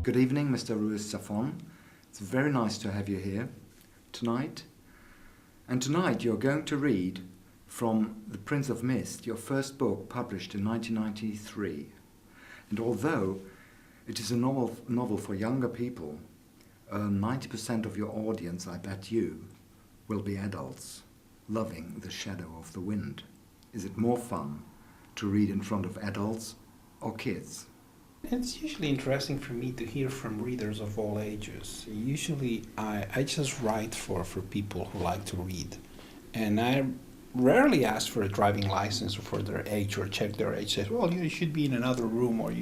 Good evening, Mr. Ruiz Zafón. It's very nice to have you here tonight. And tonight you're going to read from The Prince of Mist, your first book published in 1993. And although it is a novel for younger people, 90% of your audience, I bet you, will be adults loving The Shadow of the Wind. Is it more fun to read in front of adults or kids? It's usually interesting for me to hear from readers of all ages. Usually I just write for people who like to read. And I rarely ask for a driving license or for their age or check their age. Say, well, you should be in another room or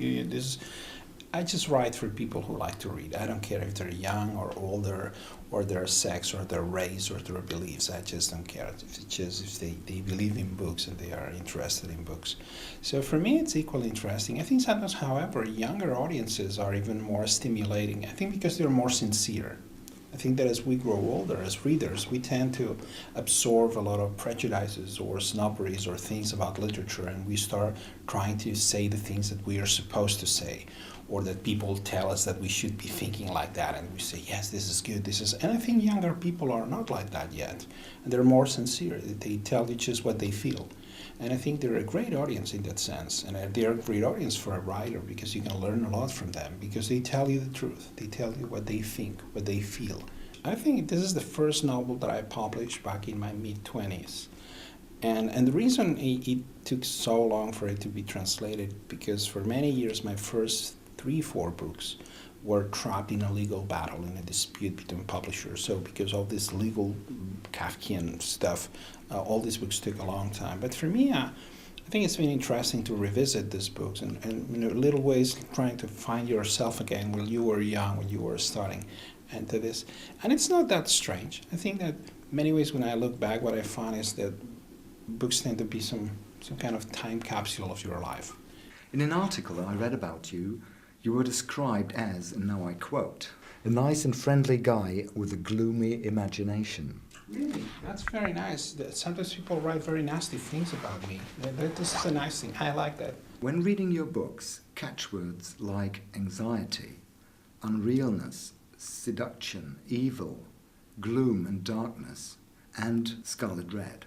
I just write for people who like to read. I don't care if they're young or older or their sex or their race or their beliefs. I just don't care. If they believe in books and they are interested in books. So for me, it's equally interesting. I think sometimes, however, younger audiences are even more stimulating. I think because they're more sincere. I think that as we grow older, as readers, we tend to absorb a lot of prejudices or snobberies or things about literature, and we start trying to say the things that we are supposed to say, or that people tell us that we should be thinking like that, and we say, yes, this is good, this is... And I think younger people are not like that yet. And they're more sincere. They tell you just what they feel. And I think they're a great audience in that sense. And they're a great audience for a writer because you can learn a lot from them because they tell you the truth. They tell you what they think, what they feel. I think this is the first novel that I published back in my mid-20s. And the reason it took so long for it to be translated, because for many years my first 3-4 books were trapped in a legal battle, in a dispute between publishers. So because of this legal Kafkian stuff, all these books took a long time. But for me, I think it's been interesting to revisit these books and in little ways trying to find yourself again when you were young, when you were studying, and to this. And it's not that strange. I think that many ways when I look back, what I find is that books tend to be some kind of time capsule of your life. In an article that I read about you, you were described as, and now I quote, a nice and friendly guy with a gloomy imagination. Really? That's very nice. Sometimes people write very nasty things about me. This is a nice thing. I like that. When reading your books, catchwords like anxiety, unrealness, seduction, evil, gloom and darkness, and scarlet red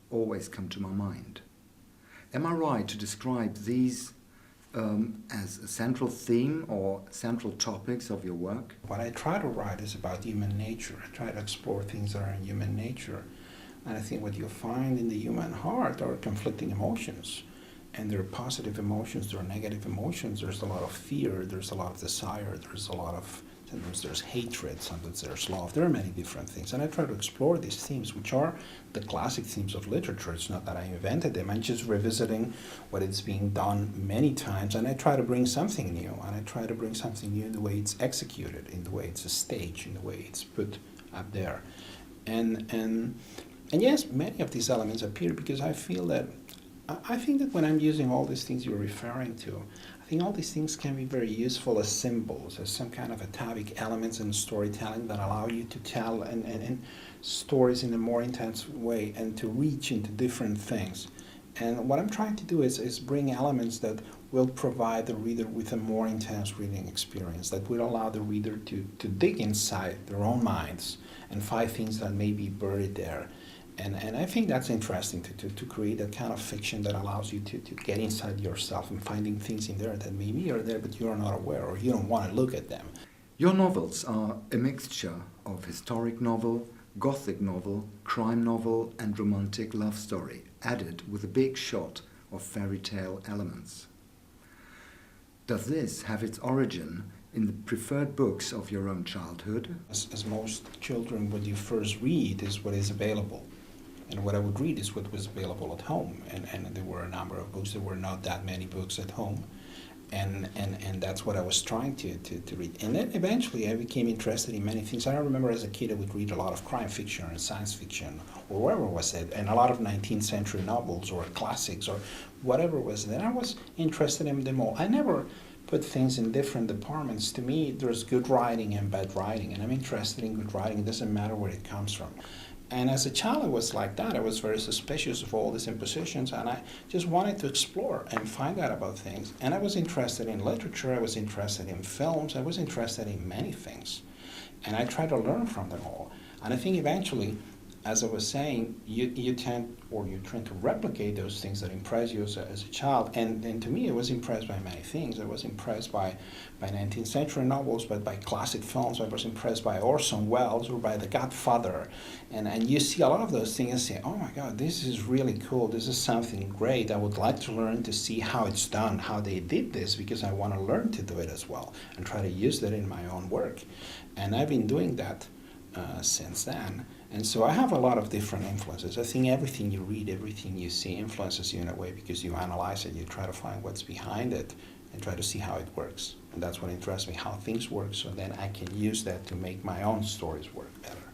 always come to my mind. Am I right to describe these as a central theme or central topics of your work? What I try to write is about human nature. I try to explore things that are in human nature. And I think what you find in the human heart are conflicting emotions. And there are positive emotions, there are negative emotions. There's a lot of fear, there's a lot of desire, there's a lot of... Sometimes there's hatred, sometimes there's love. There are many different things. And I try to explore these themes, which are the classic themes of literature. It's not that I invented them. I'm just revisiting what is being done many times. And I try to bring something new. And I try to bring something new in the way it's executed, in the way it's staged, in the way it's put up there. And yes, many of these elements appear because I feel that, I think that when I'm using all these things you're referring to, I think all these things can be very useful as symbols, as some kind of atavic elements in storytelling that allow you to tell and stories in a more intense way and to reach into different things. And what I'm trying to do is bring elements that will provide the reader with a more intense reading experience, that will allow the reader to dig inside their own minds and find things that may be buried there. And I think that's interesting to create a kind of fiction that allows you to get inside yourself and finding things in there that maybe are there but you're not aware or you don't want to look at them. Your novels are a mixture of historic novel, gothic novel, crime novel and romantic love story, added with a big shot of fairy tale elements. Does this have its origin in the preferred books of your own childhood? As most children, what you first read is what is available. And what I would read is what was available at home. And there were a number of books. There were not that many books at home. And that's what I was trying to read. And then eventually I became interested in many things. I remember as a kid I would read a lot of crime fiction and science fiction or whatever was it, and a lot of 19th century novels or classics or whatever was it. And I was interested in them all. I never put things in different departments. To me, there's good writing and bad writing, and I'm interested in good writing. It doesn't matter where it comes from. And as a child, I was like that. I was very suspicious of all these impositions, and I just wanted to explore and find out about things. And I was interested in literature, I was interested in films, I was interested in many things. And I tried to learn from them all. And I think eventually, as I was saying, you tend, or you're trying to replicate those things that impress you as a child. And to me, I was impressed by many things. I was impressed by 19th century novels, but by classic films. I was impressed by Orson Welles or by The Godfather. And you see a lot of those things and say, oh my God, this is really cool. This is something great. I would like to learn to see how it's done, how they did this, because I want to learn to do it as well and try to use that in my own work. And I've been doing that since then. And so I have a lot of different influences. I think everything you read, everything you see influences you in a way because you analyze it, you try to find what's behind it and try to see how it works. And that's what interests me, how things work, so then I can use that to make my own stories work better.